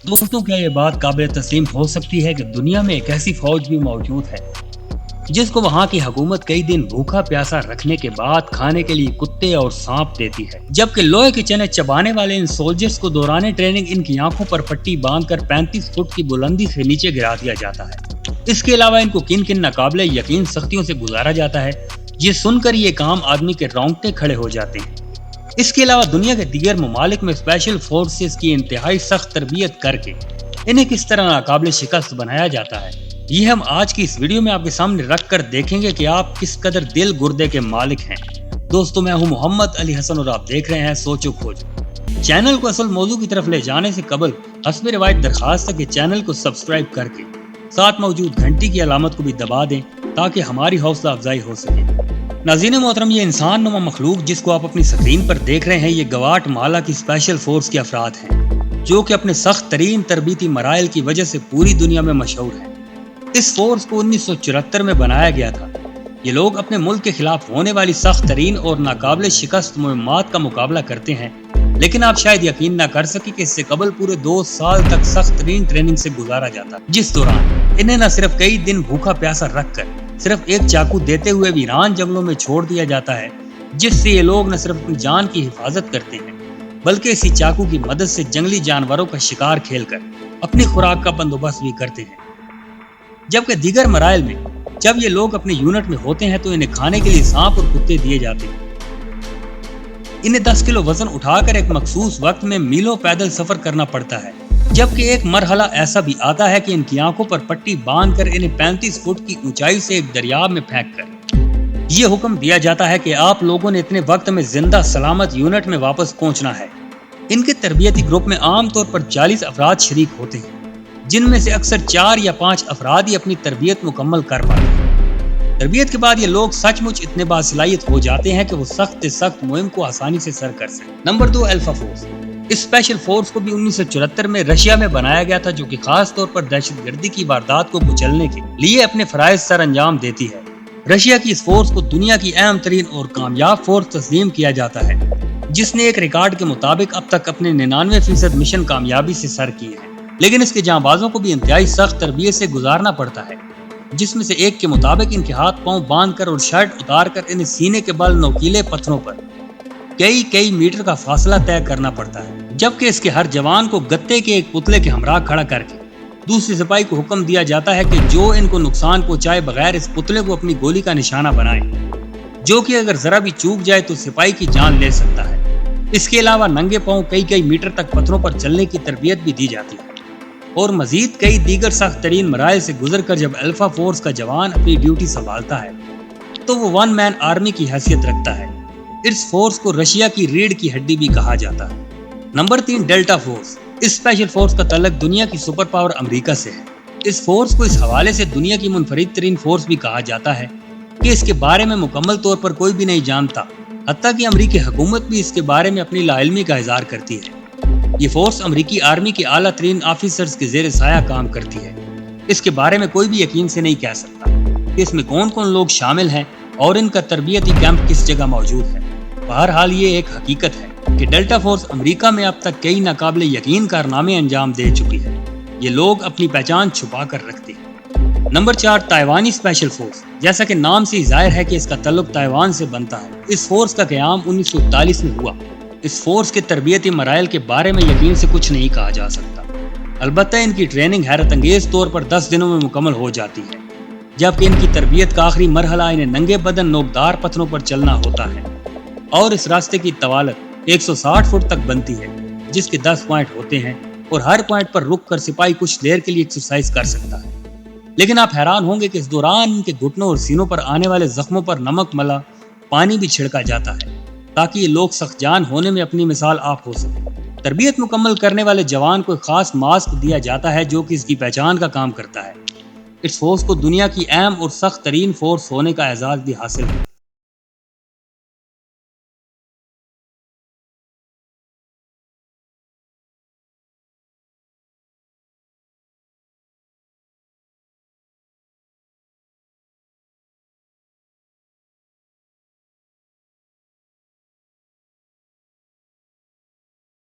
दोस्तों, क्या ये बात काबिल तस्लीम हो सकती है कि दुनिया में एक ऐसी फौज भी मौजूद है जिसको वहाँ की हुकूमत कई दिन भूखा प्यासा रखने के बाद खाने के लिए कुत्ते और सांप देती है, जबकि लोहे के चने चबाने वाले इन सोल्जर्स को दौरान ट्रेनिंग इनकी आंखों पर पट्टी बांधकर 35 फुट की बुलंदी से नीचे गिरा दिया जाता है। इसके अलावा इनको किन किन नाकाबिले यकीन सख्तियों से गुजारा जाता है, ये सुनकर ये काम आदमी के रोंगटे खड़े हो जाते हैं। इसके अलावा दुनिया के दीगर ममालिक में स्पेशल फोर्सेस की इंतहाई सख्त तरबियत करके इन्हें किस तरह नाकाबिले शिकस्त बनाया जाता है, ये हम आज की इस वीडियो में आपके सामने रख कर देखेंगे कि आप किस कदर दिल गुर्दे के मालिक हैं। दोस्तों, मैं हूं मोहम्मद अली हसन और आप देख रहे हैं सोचो खोजो। चैनल को असल मौजू की तरफ ले जाने से कबल हस्ब रिवायत दरखास्त है कि चैनल को सब्सक्राइब करके साथ मौजूद घंटी की अलामत को भी दबा दें ताकि हमारी हौसला अफजाई हो सके। नाज़रीन मोहतरम, ये इंसान नुमा मखलूक जिसको आप अपनी स्क्रीन पर देख रहे हैं, ये गवाटेमाला की स्पेशल फोर्स के अफराद हैं जो कि अपने सख्त तरीन तरबीती मराइल की वजह से पूरी दुनिया में मशहूर है। इस फोर्स को 1974 में बनाया गया था। ये लोग अपने मुल्क के खिलाफ होने वाली सख्त तरीन और नाकाबिले शिकस्त मुहिम्मात का मुकाबला करते हैं, लेकिन आप शायद यकीन ना कर सके कि इससे कबल पूरे 2 साल तक सख्त तरीन ट्रेनिंग से गुजारा जाता, जिस दौरान इन्हें न सिर्फ कई दिन भूखा प्यासा रख कर सिर्फ एक चाकू देते हुए वीरान जंगलों में छोड़ दिया जाता है, जिससे ये लोग न सिर्फ अपनी जान की हिफाजत करते हैं बल्कि इसी चाकू की मदद से जंगली जानवरों का शिकार खेलकर अपनी खुराक का बंदोबस्त भी करते हैं। जबकि दीगर मराइल में जब ये लोग अपने यूनिट में होते हैं तो इन्हें खाने के लिए सांप और कुत्ते दिए जाते हैं। इन्हें 10 किलो वजन उठाकर एक मखसूस वक्त में मीलों पैदल सफर करना पड़ता है, जबकि एक मरहला ऐसा भी आता है कि इनकी आंखों पर पट्टी बांधकर इन्हें 35 फुट की ऊंचाई से एक दरिया में फेंक कर ये हुक्म दिया जाता है कि आप लोगों ने इतने वक्त में जिंदा सलामत यूनिट में वापस पहुंचना है। इनके तरबियती ग्रुप में आमतौर पर 40 अफराद शरीक होते हैं, जिनमें से अक्सर 4 या 5 अफराद ही अपनी तरबियत मुकम्मल कर पाते हैं। तरबियत के बाद ये लोग सचमुच इतने बासलाहियत हो जाते हैं कि वो सख्त मुहिम को आसानी से सर कर सकें। Number 2, alpha force. इस स्पेशल फोर्स को भी 1974 में रशिया में बनाया गया था, जो कि खास तौर पर दहशतगर्दी की वारदात को कुचलने के लिए अपने फराइज सर अंजाम देती है। रशिया की इस फोर्स को दुनिया की अहम तरीन और कामयाब फोर्स तस्लीम किया जाता है, जिसने एक रिकॉर्ड के मुताबिक अब तक अपने 99% मिशन कामयाबी से सर किए हैं। लेकिन इसके जांबाजों को भी इंतहाई सख्त तरबियत से गुजारना पड़ता है, जिसमें से एक के मुताबिक इनके हाथ पांव बांधकर और शर्ट उतारकर इन्हें सीने के बल नोकीले पत्थरों पर कई मीटर का फासला तय करना पड़ता है, जबकि इसके हर जवान को गत्ते के एक पुतले के हमरा खड़ा करके दूसरे सिपाही को हुक्म दिया जाता है कि जो इनको नुकसान पहुंचाए बगैर इस पुतले को अपनी गोली का निशाना बनाए, जो कि अगर जरा भी चूक जाए तो सिपाही की जान ले सकता है। इसके अलावा नंगे पांव कई मीटर तक पत्थरों पर चलने की तरबियत भी दी जाती है और मजीद कई दीगर सख्त तरीन मराइल से गुजर कर जब अल्फा फोर्स का जवान अपनी ड्यूटी संभालता है तो वो 1 मैन आर्मी की हैसियत रखता है। इस फोर्स को रशिया की रीढ़ की हड्डी भी कहा जाता है। Number 3, delta force. इस स्पेशल फोर्स का तल्लक दुनिया की सुपर पावर अमेरिका से है। इस फोर्स को इस हवाले से दुनिया की मुनफरिद तरीन फोर्स भी कहा जाता है कि इसके बारे में मुकम्मल तौर पर कोई भी नहीं जानता, हत्ता कि अमेरिकी हुकूमत भी इसके बारे में अपनी लाइल्मी का इजहार करती है। ये फोर्स अमेरिकी आर्मी के आला तरीन ऑफिसर्स के जेर साया काम करती है। इसके बारे में कोई भी यकीन से नहीं कह सकता कि इसमें कौन कौन लोग शामिल हैं और इनका तरबियती कैंप किस जगह मौजूद है। बहरहाल ये एक हकीकत है कि डेल्टा फोर्स अमेरिका में अब तक कई नाकाबिले यकीन कारनामे अंजाम दे चुकी है। ये लोग अपनी पहचान छुपा कर रखते हैं। नंबर 4, ताइवानी स्पेशल फोर्स। जैसा कि नाम से ही जाहिर है कि इसका ताल्लुक ताइवान से बनता है। इस फोर्स का क़याम 1941 में हुआ। इस फोर्स के तरबियती मराइल के बारे में यकीन से कुछ नहीं कहा जा सकता, अलबत्ता इनकी ट्रेनिंग हैरत अंगेज तौर पर 10 दिनों में मुकम्मल हो जाती है, जबकि इनकी तरबियत का आखिरी मरहला इन्हें नंगे बदन नोकदार पत्थरों पर चलना होता है और इस रास्ते की तवालत 160 फुट तक बनती है, जिसके 10 पॉइंट होते हैं और हर पॉइंट पर रुक कर सिपाही कुछ देर के लिए एक्सरसाइज कर सकता है। लेकिन आप हैरान होंगे कि इस दौरान इनके घुटनों और सीनों पर आने वाले जख्मों पर नमक मला पानी भी छिड़का जाता है ताकि ये लोग सख्त जान होने में अपनी मिसाल आप हो सके। तरबियत मुकम्मल करने वाले जवान को खास मास्क दिया जाता है जो कि इसकी पहचान का काम करता है। इस फोर्स को दुनिया की अहम और सख्त तरीन फोर्स होने का एजाज भी हासिल है।